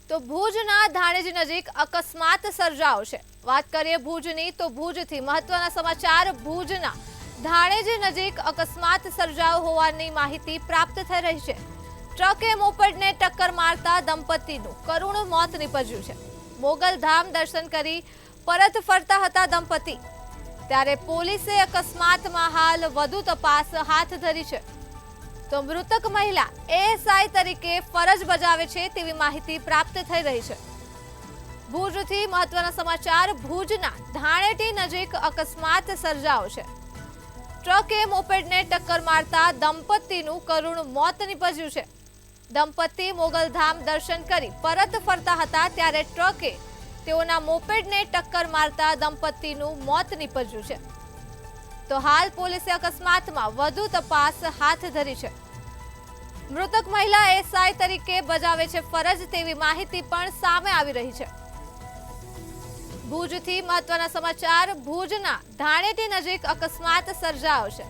તો ભુજના ધાણેજ નજીક અકસ્માત સર્જાયો છે। વાત કરીએ ભુજની તો ભુજથી મહત્વના સમાચાર। ભુજના ધાણેજ નજીક અકસ્માત સર્જાયો હોવાની માહિતી પ્રાપ્ત થઈ રહી છે। ટ્રકે મોપેડને ટક્કર મારતા દંપતીનું કરુણ મોત નીપજ્યું છે। મોગલધામ દર્શન કરી પરત ફરતા હતા દંપતી, ત્યારે પોલીસે અકસ્માતમાં હાલ વધુ તપાસ હાથ ધરી છે। તો મૃતક મહિલા એએસઆઈ તરીકે ફરજ બજાવે છે તેવી માહિતી પ્રાપ્ત થઈ રહી છે। ભુજથી મહત્વના સમાચાર। ભુજના ધાણેટી નજીક અકસ્માત સર્જાયો છે। ટ્રકે મોપેડને ટક્કર મારતા દંપતીનું કરુણ મોત નીપજ્યું છે। દંપતી મોગલધામ દર્શન કરી પરત ફરતા હતા, ત્યારે ટ્રકે તેઓના મોપેડને ટક્કર મારતા દંપતીનું મોત નીપજ્યું છે। તો હાલ પોલીસે અકસ્માતમાં વધુ તપાસ હાથ ધરી છે। મૃતક મહિલા એએસઆઈ તરીકે બજાવે છે ફરજ તેવી માહિતી પણ સામે આવી રહી છે। ભુજથી મહત્વના સમાચાર। ભુજના ધાણેટી નજીક અકસ્માત સર્જાયો છે।